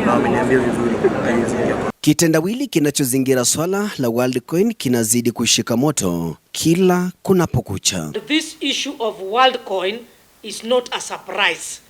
na wameniambia vizuri. Kitendawili kinachozingira swala la Worldcoin kinazidi kushika moto kila kunapokucha. This issue of Worldcoin is not a surprise.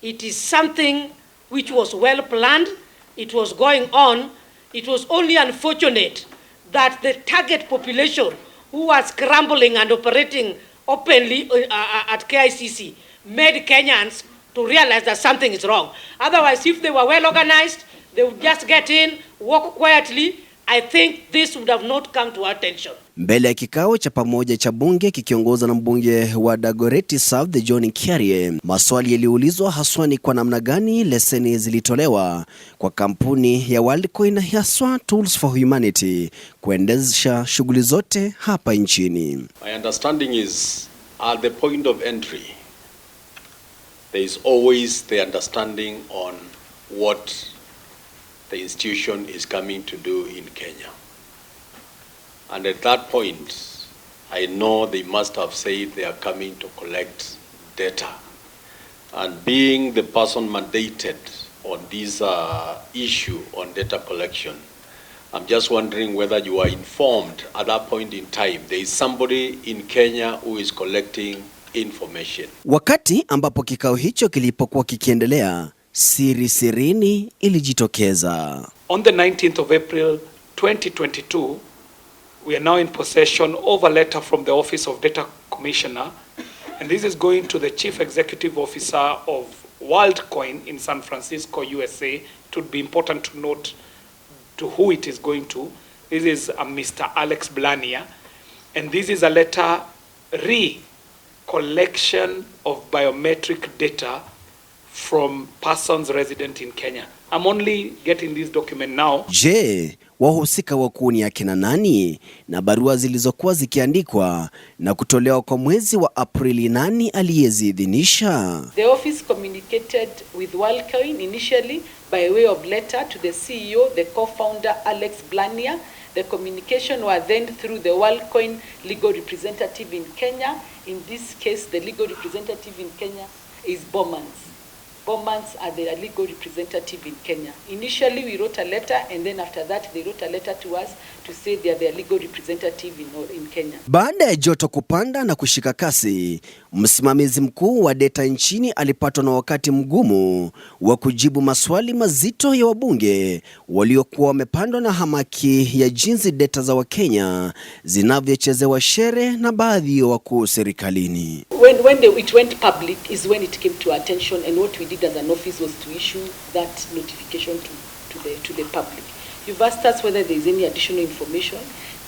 It is something which was well planned. It was going on. It was only unfortunate that the target population who was scrambling and operating openly at KICC made Kenyans to realize that something is wrong. Otherwise, if they were well organized, they would just get in, walk quietly. I think this would have not come to our attention. Mbele ya kikao cha pamoja cha bunge kikiongozwa na mbunge wa Dagoretti South John Kiarie, maswali yaliulizwa haswa ni kwa namna gani leseni zilitolewa kwa kampuni ya Worldcoin haswa Tools for Humanity kuendesha shughuli zote hapa nchini. My understanding is at the point of entry there is always the understanding on what the institution is coming to do in Kenya. And at that point, I know they must have said they are coming to collect data. And being the person mandated on this issue on data collection, I'm just wondering whether you are informed at that point in time there is somebody in Kenya who is collecting information. Wakati ambapo kikao hicho kilipokuwa kikiendelea, sirini ilijitokeza. On the 19th of April 2022, we are now in possession of a letter from the Office of Data Commissioner, and this is going to the Chief Executive Officer of Worldcoin in San Francisco, USA. It would be important to note to who it is going to. This is Mr. Alex Blania, and this is a letter collection of biometric data from persons resident in Kenya. I'm only getting this document now. Je, wahusika wakuu ni kina nani? Na barua zilizokuwa zikiandikwa na kutolewa kwa mwezi wa Aprili nani aliyeziidhinisha? The office communicated with Worldcoin initially by way of letter to the CEO, the co-founder Alex Blania. The communication was then through the Worldcoin legal representative in Kenya. In this case, the legal representative in Kenya is Bomans. Bomans are the legal representative in Kenya. Initially, we wrote a letter, and then after that, they wrote a letter to us to say they are their legal representative in Kenya. Baada ya joto kupanda na kushika kasi, msimamizi mkuu wa data nchini alipatwa na wakati mgumu wa kujibu maswali mazito ya wabunge waliokuwa wamepandwa na hamaki ya jinsi data za Wakenya zinavyochezewa shere na baadhi ya wakuu serikalini. It went public is when it came to our attention, and what we did as an office was to issue that notification to the public. You've asked us whether there is any additional information.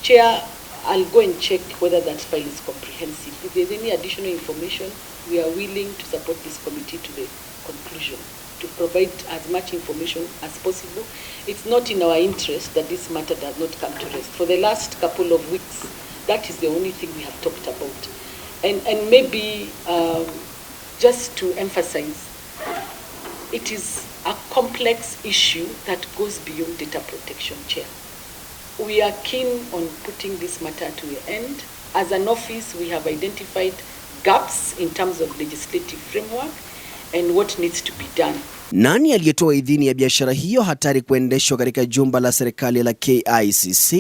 Chair, I'll go and check whether that file is comprehensive. If there's any additional information, we are willing to support this committee to the conclusion, to provide as much information as possible. It's not in our interest that this matter does not come to rest. For the last couple of weeks, that is the only thing we have talked about. And maybe just to emphasize, it is a complex issue that goes beyond data protection, Chair. We are keen on putting this matter to an end. As an office, we have identified gaps in terms of legislative framework and what needs to be done. Nani aliyetoa idhini ya biashara hiyo hatari kuendeshwa katika jumba la serikali la KICC?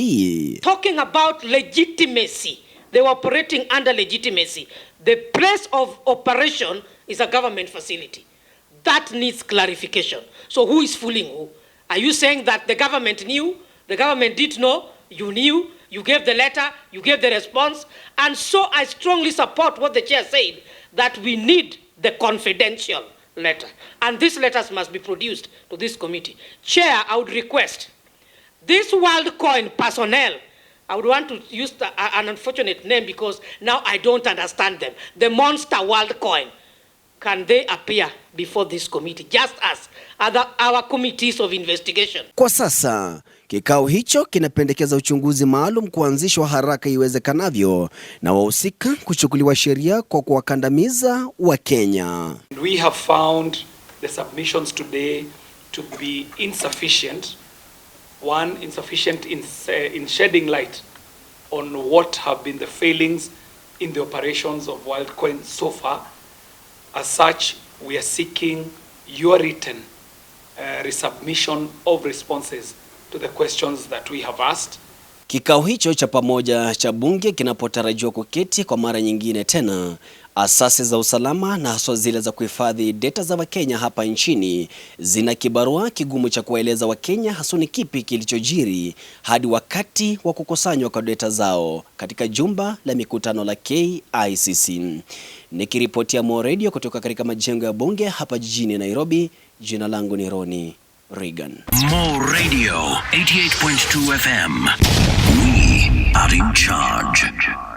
Talking about legitimacy, they were operating under legitimacy. The place of operation is a government facility. That needs clarification. So who is fooling who? Are you saying that the government knew? The government did know? You knew? You gave the letter? You gave the response? And so I strongly support what the chair said, that we need the confidential letter. And these letters must be produced to this committee. Chair, I would request, this Worldcoin personnel, I would want to use an unfortunate name because now I don't understand them. The monster Worldcoin. Can they appear before this committee just as our committees of investigation? Kwa sasa, kikao hicho kinapendekeza uchunguzi maalum kuanzishwa haraka iwezekanavyo na wahusika kuchukuliwa sheria kwa kuwakandamiza Wakenya. We have found the submissions today to be insufficient. One, insufficient in shedding light on what have been the failings in the operations of Worldcoin so far. As such, we are seeking your written resubmission of responses to the questions that we have asked. Kikao hicho cha pamoja cha bunge kinapotarajiwa kuketi kwa mara nyingine tena, asasi za usalama na haswa zile za kuhifadhi data za Wakenya hapa nchini zina kibarua kigumu cha kuwaeleza Wakenya hasa ni kipi kilichojiri hadi wakati wa kukusanywa kwa data zao katika jumba la mikutano la KICC. Nikiripotia Mo Radio kutoka katika majengo ya bunge hapa jijini Nairobi, jina langu ni Ronny Reagan. Mo Radio 88.2 FM. We are in charge.